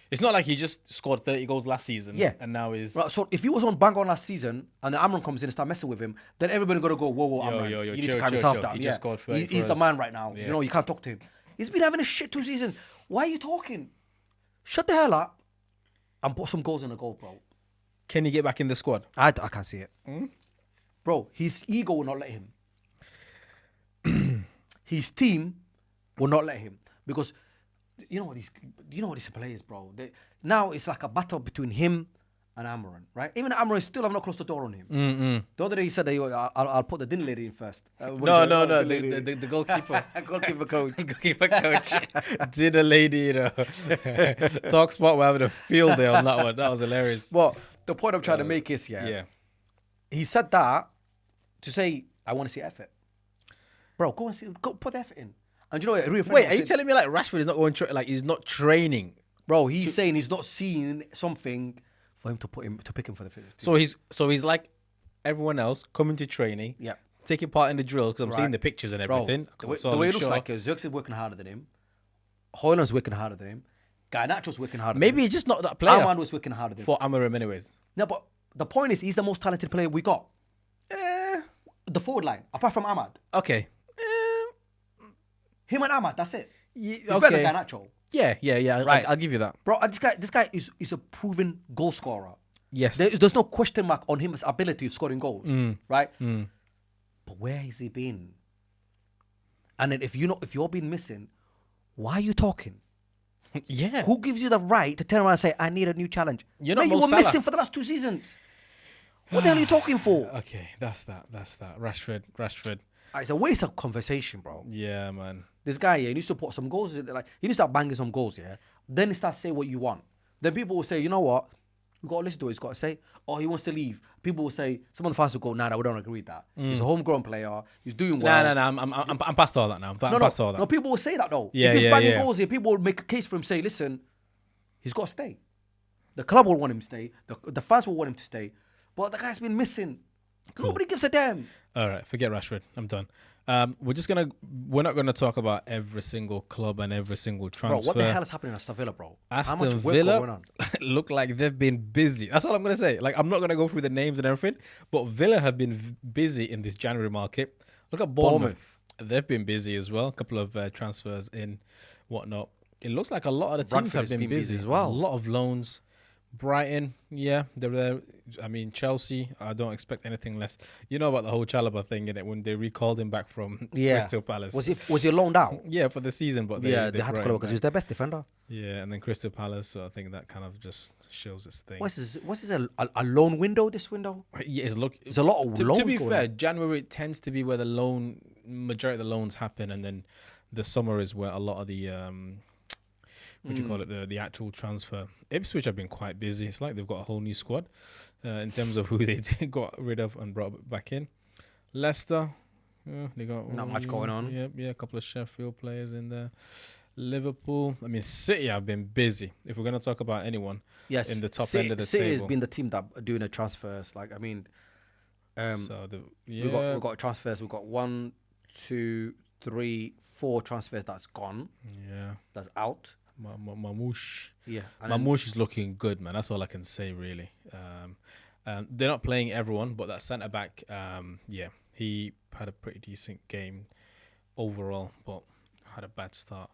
It's not like he just scored 30 goals last season. Yeah. And now is. Right, so if he was on bang on last season and then Amran comes in and start messing with him, then everybody got to go, whoa, Amran, you need to calm yourself down. He just scored 30 He's for the us. man right now. Yeah. You know, you can't talk to him. He's been having a shit 2 seasons. Why are you talking? Shut the hell up and put some goals in the goal, bro. Can he get back in the squad? I can't see it. Bro, his ego will not let him. His team will not let him. Because you know what these players, bro? Now it's like a battle between him and Amaran, right? Even Amaran still have not closed the door on him. The other day he said that I'll put the dinner lady in first. No. The goalkeeper. Goalkeeper coach. Goalkeeper coach. Dinner lady, you know. Talk Sport were having a field day on that one. That was hilarious. Well, the point I'm trying to make is, he said that to say, I want to see effort. Bro, go put the effort in. And you know what? Wait, are you telling me like Rashford is not going like he's not training? Bro, he's saying he's not seeing something for him to pick him for the 50. So he's like everyone else coming to training, taking part in the drill because I'm seeing Right. the pictures and Bro, everything. 'cause I saw the way it Luke looks Shaw. like Zirkzee is working harder than him. Hoyland's working harder than him. Garnacho's working harder Maybe than him. he's just not that player Armand was working harder than him. for Amarim, anyways. No, but the point is, he's the most talented player we got. The forward line, apart from Ahmad. Okay. Him and Ahmad, that's it. He's okay. better than Garnacho. Yeah. Right. I'll give you that. Bro, this guy is a proven goal scorer. Yes. There's no question mark on his ability of scoring goals, right? But where has he been? And then if you're been missing, why are you talking? Yeah. Who gives you the right to turn around and say, I need a new challenge? You're not Man, you Mo were Salah. missing for the last 2 seasons. What the hell are you talking for? Okay, that's that. Rashford. It's a waste of conversation, bro. Yeah, man. This guy, he needs to put some goals. Like, he needs to start banging some goals, yeah? Then he starts saying what you want. Then people will say, you know what? We've got to listen to what he's got to say. Oh, he wants to leave. People will say, some of the fans will go, nah, we don't agree with that. He's a homegrown player. He's doing well. No. I'm past all that now. I'm past all that. No, people will say that though. Yeah, if he's yeah, banging yeah. goals here, people will make a case for him, say, listen, he's got to stay. The club will want him to stay. The fans will want him to stay. But the guy's been missing. Nobody gives a damn. All right, forget Rashford. I'm done. We're not gonna talk about every single club and every single transfer. Bro, what the hell is happening at Aston Villa, bro? How much Aston work going Villa on? look like they've been busy. That's all I'm gonna say. Like, I'm not gonna go through the names and everything, but Villa have been busy in this January market. Look at Bournemouth. They've been busy as well. A couple of transfers in, whatnot. It looks like a lot of the teams Brentford have has been busy as well. A lot of loans. Brighton, yeah, they're there. I mean, Chelsea, I don't expect anything less. You know about the whole Chalobah thing, innit? When they recalled him back from Crystal Palace. Was he loaned out? Yeah, for the season, but They had to brought call him him because he was their best defender. yeah, and then Crystal Palace, so I think that kind of just shows its thing. What's this a loan window, this window? Yeah, There's a lot of loans to be going fair, on. January tends to be where the majority of the loans happen, and then the summer is where a lot of the what do you call it, the actual transfer. Ipswich have been quite busy. It's like they've got a whole new squad in terms of who they got rid of and brought back in. Leicester, they got Not much going on. Yeah, a couple of Sheffield players in there. Liverpool, I mean, City have been busy. If we're going to talk about anyone in the top end of the City table. has been the team that are doing the transfers. Like, I mean, we've got transfers. We've got 1, 2, 3, 4 transfers that's gone. Yeah. That's out. Mamouche. Yeah. Mamouche is looking good, man. That's all I can say, really. They're not playing everyone, but that centre back, he had a pretty decent game overall, but had a bad start.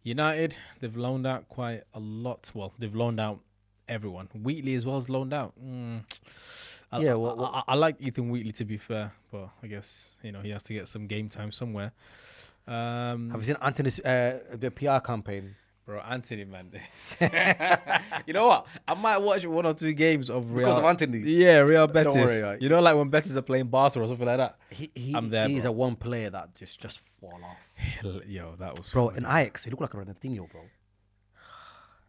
United, they've loaned out quite a lot. Well, they've loaned out everyone. Wheatley as well as loaned out. I like Ethan Wheatley, to be fair, but I guess he has to get some game time somewhere. Have you seen Anthony's the PR campaign? Bro, Anthony, man. You know what? I might watch 1 or 2 games of Real. Because of Anthony? Yeah, Real Betis. Don't worry, right? You know, like when Betis are playing Barca or something like that. I'm there, He's bro. a one player that just fall off. Yo, that was... Bro, funny. in Ajax, he looked like a Ronaldinho, bro.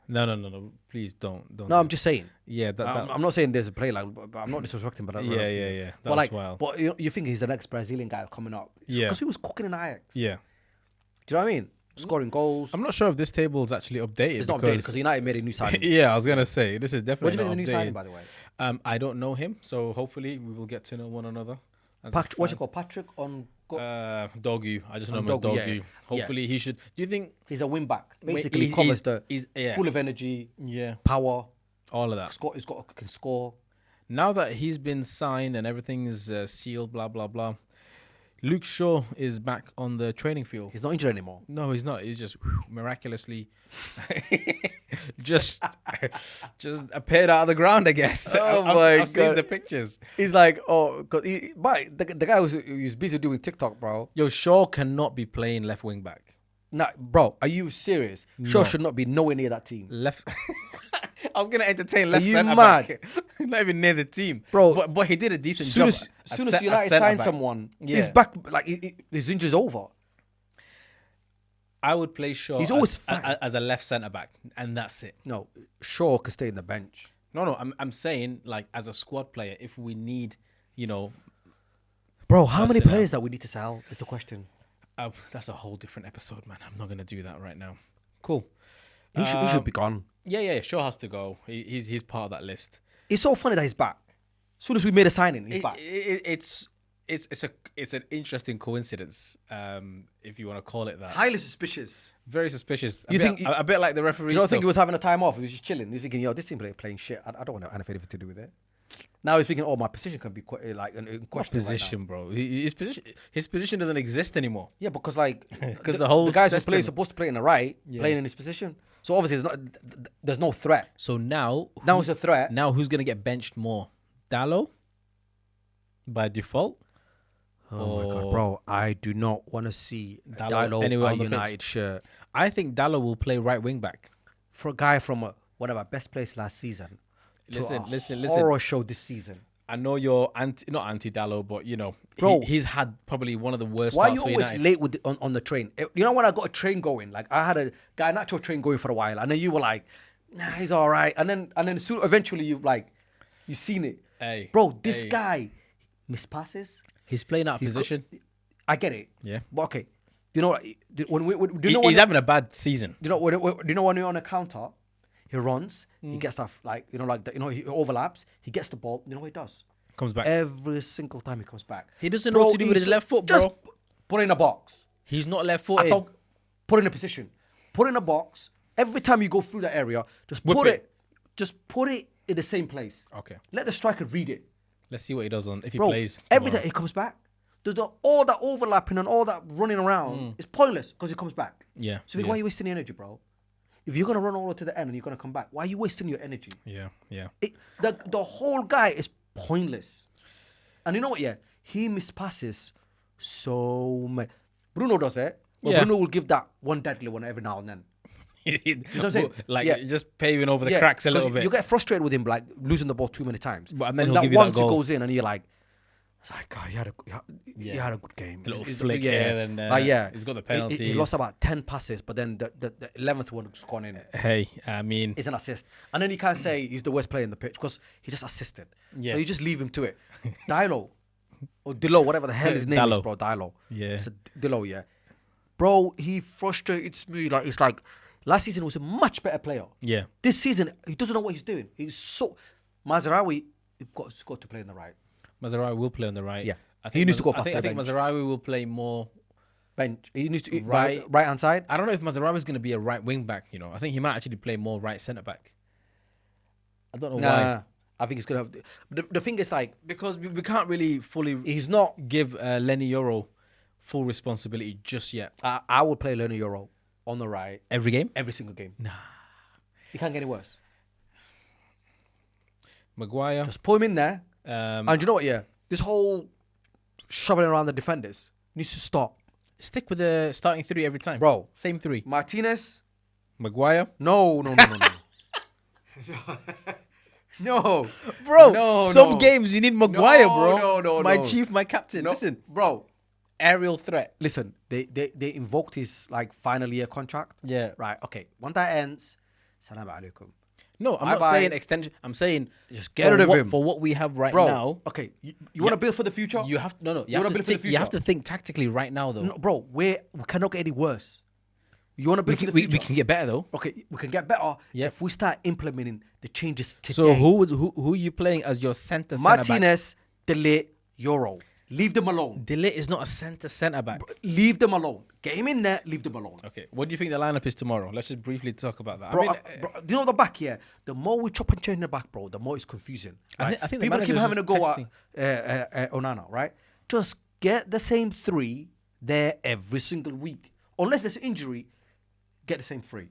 No. Please don't. No, I'm just saying. Yeah, I'm not saying there's a player like, but I'm not disrespecting, but Yeah. But like, wild. but you think he's the next Brazilian guy coming up? Yeah. Because he was cooking in Ajax. Yeah. Do you know what I mean? Scoring goals. I'm not sure if this table is actually updated. It's not updated because United made a new signing. Yeah, I was going to say, this is What definitely do you think of the new not signing, updated. by the way? I don't know him, so hopefully we will get to know one another. What's it called? Patrick on. Dogu. I just know him as Dogu, Dogu. yeah. Hopefully he should... Do you think... He's a wing back. Basically, he's- covers he's- full of energy, Yeah. power. All of that. Can score. Now that he's been signed and everything is sealed, blah, blah, blah, Luke Shaw is back on the training field. He's not injured anymore. No, he's not. He's just miraculously just appeared out of the ground, I guess. Oh I've seen God. the pictures. He's like, the guy was busy doing TikTok, bro. Yo, Shaw cannot be playing left wing back. Nah, bro, are you serious? Shaw No. should not be nowhere near that team. Left. I was gonna entertain left you centre mad? back. Not even near the team, Bro. But he did a decent Soon job. as United sign someone, he's back. Like his injury's over. I would play Shaw. He's always as a left centre back, and that's it. No, Shaw could stay in the bench. No. I'm saying, like, as a squad player, if we need, Bro, how many Personnel. players that we need to sell is the question. that's a whole different episode, man. I'm not gonna do that right now. Cool. He should be gone. Yeah. Shaw has to go. He's part of that list. It's so funny that he's back. As soon as we made a signing, he's back. It's it's an interesting coincidence, if you want to call it that. Highly suspicious. Very suspicious. You think a bit like the referee? You don't think he was having a time off? He was just chilling. He was thinking, yo, this team playing shit. I don't want anything to do with it. Now he's thinking, oh, my position can be quite like in question. Position, right bro. His position doesn't exist anymore. yeah, because like Because the whole guys system- who play supposed to play in the right, playing in his position. So obviously, there's no threat. So now It's a threat. Now who's gonna get benched more? Dallo by default. Oh my god, bro! I do not want to see Dallo Dallo anywhere a on the United shirt I think Dallo will play right wing back. for a guy from one of our best players last season. Listen. Horror show this season. I know you're not anti Dallo, but you know, Bro. he's had probably one of the worst Why are you starts for always United. late with on the train? You know when I got a train going, like I had an actual train going for a while, and then you were like, "Nah, he's all right," and then soon eventually you seen it, Hey, bro. This hey. guy mispasses. He's playing out of position. I get it. Yeah. But okay, do you know what? Do you know He's having a bad season. do you know when you're on a counter, he runs, he gets stuff he overlaps, he gets the ball. You know what he does? Comes back. Every single time he comes back. He doesn't know what to do with his left foot, Just bro. put it in a box. He's not left I footed. don't put it in a position. Put it in a box. Every time you go through that area, just Whip put it. it. Just put it in the same place. Okay. Let the striker read it. Let's see what he does if he Bro, plays. every tomorrow. time he comes back, all that overlapping and all that running around is pointless because he comes back. Yeah, So why are you wasting your energy, bro? If you're going to run all the way to the end and you're going to come back, why are you wasting your energy? Yeah. The whole guy is pointless. And you know what? Yeah, he mispasses so much. Bruno does it. Well, Yeah. Bruno will give that one deadly one every now and then. You know what I'm saying? Like Yeah. just paving over the cracks a 'cause little bit. You get frustrated with him, like losing the ball too many times. But and then When he'll give you that once goal. he goes in and you're like, it's like, God, he had a good game. A little He's- flick here and there. He's got the He penalties. lost about 10 passes, but then the 11th one just gone in. Hey, I mean, It's an assist. And then you can't say he's the worst player in the pitch because he just assisted. Yeah. So you just leave him to it. Dilo, or Dilo, whatever the hell his name is, Dallo. bro. Dilo. Yeah. It's Dilo, yeah. Bro, he frustrates me. Like, it's like, last season he was a much better player. yeah. This season, he doesn't know what he's doing. Mazraoui, he's got to play in the right. Mazarawi will play on the right. Yeah. I He needs to go back I think, to I the think bench. Mazarawi will play more. Bench. He needs to Right. right hand side. I don't know if Mazarawi is going to be a right wing back. You know, I think he might actually play more right centre back. I don't know why. Nah, I think he's gonna have. The thing is, like, Because we can't really fully he's not. give Lenny Euro full responsibility just yet. I would play Lerner Euro on the right Every game. every single game. Nah. He can't get any worse. Maguire. Just put him in there. Um, And you know what? Yeah, this whole shoveling around the defenders needs to stop, stick with the starting three every time, bro. Same three. Martinez. Maguire. No. No, Bro, No, some no. games you need Maguire, bro. No, my no. chief, my captain. No, Listen, bro. aerial threat. Listen, they invoked his like final year contract. Yeah. Right. Okay. When that ends, salam alaikum. No, I'm not Bye-bye. saying extension. I'm saying Just get rid of him. For what we have right Bro, now. okay. You want to build for the future? You have no. You, wanna have to build for the think, you have future? to think tactically right now, though. No, bro, we cannot get any worse. You want to build for the we future? can get better though. Okay, we can get better Yep. if we start implementing the changes today. So who are you playing as your centre back? Martinez, Delete, Euro. Leave them alone. Delete is not a centre back. Leave them alone. Get him in there. Leave them alone. Okay, what do you think the lineup is tomorrow? Let's just briefly talk about that. Bro, I mean, bro, do you know the back here? The more we chop and change the back, bro, the more it's confusing. I Right? think the People keep manager's having a go texting. at Onana, right? Just get the same three there every single week. Unless there's an injury, get the same three.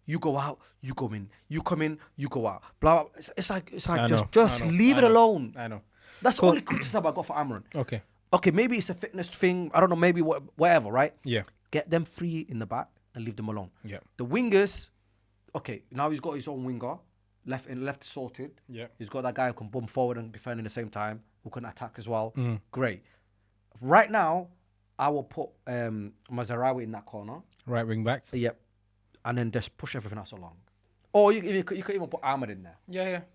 You go out, you go in. You come in, you go out. Blah. Blah. It's like I just know, leave I it know, alone. I know. That's the only criticism I got for Amron. Okay. Okay, maybe it's a fitness thing. I don't know. Maybe whatever, right? Yeah. Get them free in the back and leave them alone. Yeah. The wingers, okay, now he's got his own winger, left sorted. Yeah. He's got that guy who can bump forward and defend at the same time, who can attack as well. Mm. Great. Right now, I will put Mazarawi in that corner. Right wing back. Yep. And then just push everything else along. Or you could even put Ahmed in there.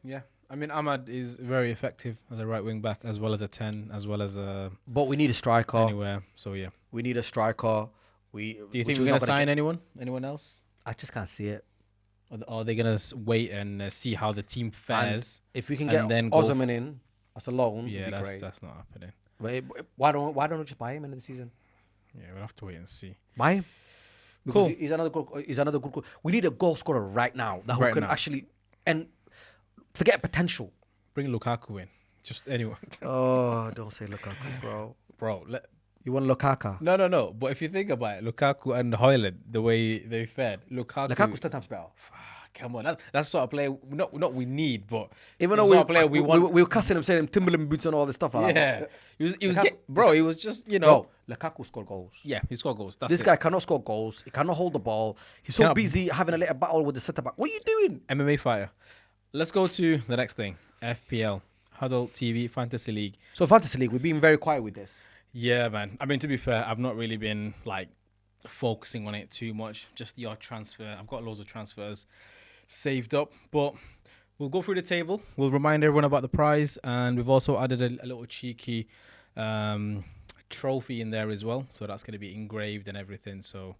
Yeah. I mean, Ahmad is very effective as a right wing back, as well as a 10, as well as a But we need a striker. anywhere. So yeah. We need a striker. Do you think we're gonna sign anyone? Anyone else? I just can't see it. Or are they gonna wait and see how the team fares? If we can and get then go Osman in as a loan, Yeah, it'd be great. that's not happening. Why don't we just buy him in the season? Yeah, we'll have to wait and see. Buy him. Because Cool. he's another good goal. We need a goal scorer right now that who Right can now. actually and forget potential. Bring Lukaku in. Just anyone. Oh, don't say Lukaku, bro. Bro, You want Lukaku? no. But if you think about it, Lukaku and Højlund, the way they fared, Lukaku's 10 times better. Come on, that's the sort of player not we need, but Even the though sort of player we want. we were cussing him, saying him Timberland boots and all this stuff. Like Yeah, that. he was Lukaku- bro. He was just Bro, Lukaku scored goals. yeah, he scored goals. That's This it. guy cannot score goals. He cannot hold the ball. He's so Cannot- busy having a little battle with the centre back. What are you doing? MMA fighter. Let's go to the next thing. FPL, Hadal TV Fantasy League. So Fantasy League, we've been very quiet with this. Yeah, man. I mean, to be fair, I've not really been like focusing on it too much. Just the odd transfer. I've got loads of transfers saved up, but we'll go through the table. We'll remind everyone about the prize, and we've also added a little cheeky trophy in there as well. So that's going to be engraved and everything. So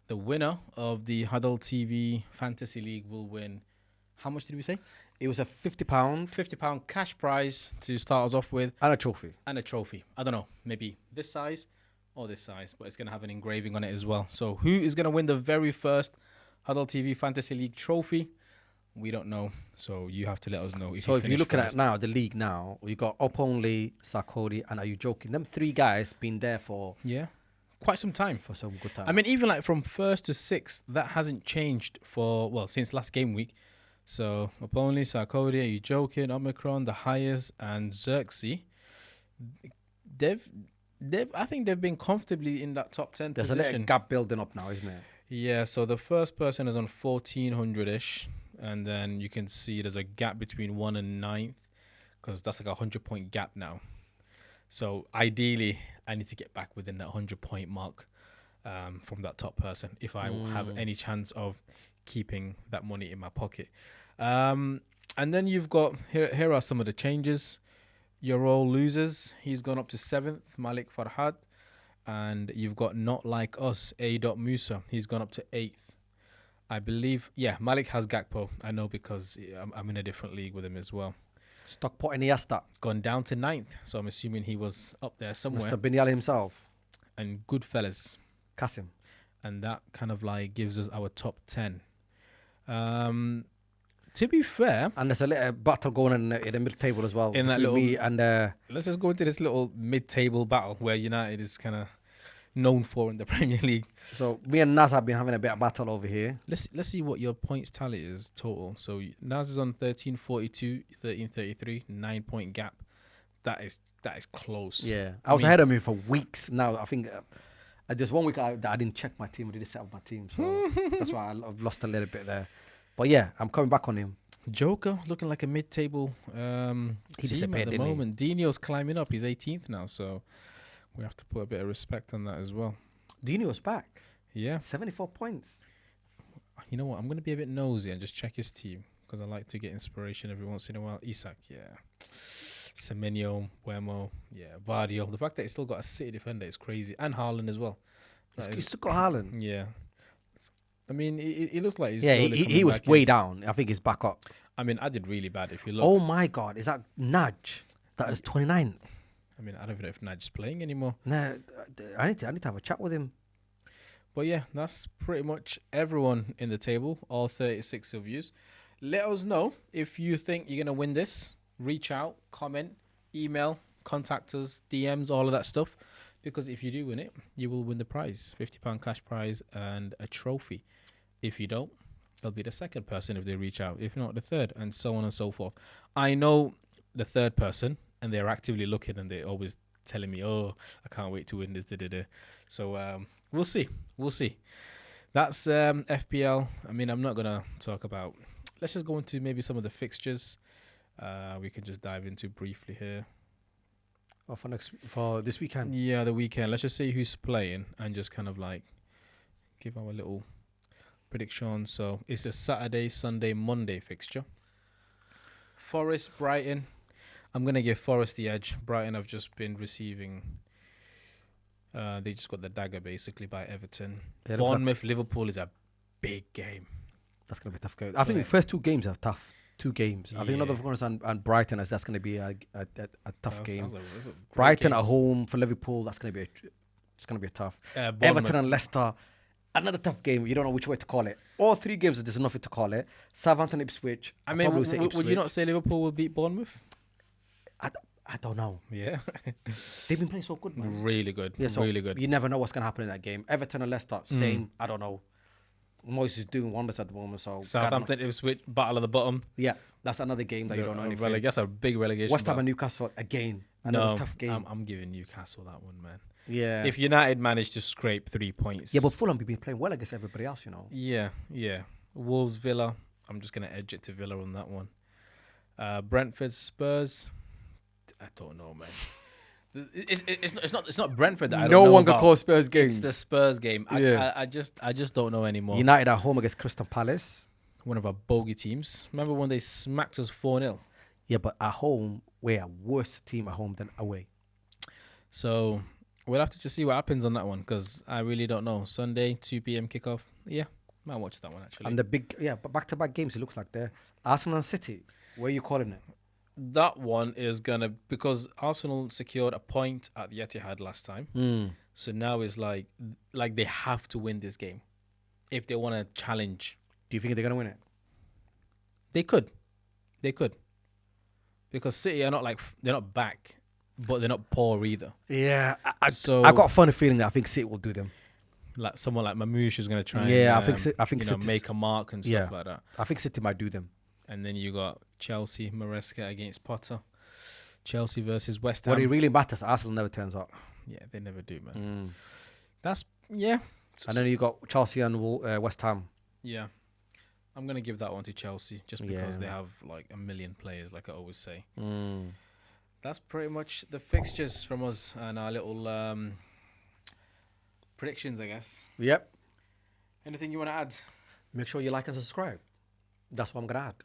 the winner of the Hadal TV Fantasy League will win. How much did we say? It was a £50 £50 cash prize to start us off with, and a trophy. and a trophy. I don't know, maybe this size or this size, but it's going to have an engraving on it as well. So who is going to win the very first Hadal TV Fantasy League trophy? We don't know. So you have to let us know. So if you're finish looking first. at now the league now, you got Oponli, Sarkodie, and Are You Joking? Them three guys been there for Yeah, quite some time. some good time. I mean, even like from first to sixth, that hasn't changed since last game week. So Oponli, Sarkodie, Are You Joking? Omicron, the Highest, and Xerxes. I think they've been comfortably in that top 10 there's a little position. gap building up now, isn't it? Yeah, so the first person is on 1400-ish, and then you can see there's a gap between 1 and 9th, because that's like a 100-point gap now. So ideally, I need to get back within that 100-point mark from that top person if I have any chance of keeping that money in my pocket. And then you've got, here are some of the changes. You're all losers. He's gone up to 7th, Malik Farhad. And you've got Not Like Us, A. Musa. He's gone up to 8th. I believe, Malik has Gakpo. I know because I'm in a different league with him as well. Stockpot Iniesta, Gone down to 9th. So I'm assuming he was up there somewhere. Mr. Binyali himself, And Goodfellas. Kasim. And that kind of like gives us our top 10. To be fair, And there's a little battle going in the mid table as well. In that between little- me and let's just go into this little mid-table battle where United is kind of known for in the Premier League. so me and Naz have been having a bit of battle over here. Let's see what your points tally is total. So Naz is on 1342, 1333, 9-point gap. That is close. Yeah, I was ahead of him for weeks now. I think just 1 week I didn't check my team. I didn't set up my team, so that's why I've lost a little bit there. But yeah, I'm coming back on him. Joker looking like a mid-table He team disappeared, at the didn't he? moment. Dino's climbing up. He's 18th now, so we have to put a bit of respect on that as well. Dino was back, Yeah. 74 points. You know what? I'm going to be a bit nosy and just check his team because I like to get inspiration every once in a while. Isak, yeah. Semenyo, Wemo, yeah. Vardio. The fact that he's still got a City defender is crazy. And Haaland as well. That He's is- still got Haaland. yeah. I mean, he looks like he's Yeah, slowly he coming was back in. way down. I think he's back up. I mean, I did really bad if you look. Oh my God, is that Nudge? That is 29. I mean, I don't even know if Naj's playing anymore. Nah, I need to have a chat with him. But yeah, that's pretty much everyone in the table, all 36 of yous. Let us know if you think you're going to win this. Reach out, comment, email, contact us, DMs, all of that stuff. Because if you do win it, you will win the prize, £50 cash prize and a trophy. If you don't, they'll be the second person if they reach out. If not, the third, and so on and so forth. I know the third person, and they're actively looking, and they're always telling me, oh, I can't wait to win this. So we'll see. That's FPL. I mean, I'm not going to talk about... Let's just go into maybe some of the fixtures we can just dive into briefly here. Oh, for this weekend. Yeah, the weekend. Let's just see who's playing and just kind of like give our little prediction. So it's a Saturday, Sunday, Monday fixture. Forest, Brighton. I'm going to give Forest the edge. Brighton have just been receiving... they just got the dagger basically by Everton. Yeah, looks like- Bournemouth, Liverpool is a big game. That's gonna be a tough game. I think the first two games are tough. 2 games. I think Nottingham Forest and Brighton, that's going to be a tough game. Those are great Brighton games. at home for Liverpool, that's going to be a tough. Bournemouth. Everton and Leicester, another tough game. You don't know which way to call it. All 3 games, there's nothing to call it. Southampton, Ipswich. I I'd mean, probably say would you Ipswich. not say Liverpool will beat Bournemouth? I don't know. Yeah. They've been playing so good, man. Really good. Yeah, so really good. you never know what's going to happen in that game. Everton and Leicester, same. I don't know. Moyes is doing wonders at the moment. So Southampton, Ipswich, battle of the bottom. yeah, that's another game that you don't know anything. That's a big relegation. West Ham battle. and Newcastle again. Another tough game. I'm giving Newcastle that one, man. Yeah. If United manage to scrape 3 points. Yeah, but Fulham have been playing well against everybody else, you know. Yeah. Wolves, Villa. I'm just gonna edge it to Villa on that one. Brentford, Spurs. I don't know, man. It's not Brentford that I don't know No one can about. call Spurs games. It's the Spurs game. Yeah. I just don't know anymore. United at home against Crystal Palace. One of our bogey teams. Remember when they smacked us 4-0? Yeah, but at home, we're a worse team at home than away. So we'll have to just see what happens on that one because I really don't know. Sunday, 2 p.m. kickoff. Yeah, might watch that one actually. And the but back-to-back games, it looks like they're Arsenal and City. Where are you calling it? That one is gonna because Arsenal secured a point at the Etihad last time. So now it's like they have to win this game if they want to challenge. Do you think they're going to win it? They could, because City are they're not back, but they're not poor either. Yeah. I So got a funny feeling that I think City will do them. like someone like Mamouche is gonna try. Yeah, and, I think you know, City's- make a mark and stuff like that. I think City might do them. And then you got Chelsea, Maresca against Potter. Chelsea versus West Ham. What it really matters, Arsenal never turns up. Yeah, they never do, man. That's yeah. And then you got Chelsea and West Ham. Yeah. I'm gonna give that one to Chelsea just because Yeah. they have like a million players, like I always say. That's pretty much the fixtures from us and our little predictions, I guess. Yep. Anything you want to add? Make sure you like and subscribe. That's what I'm going to add.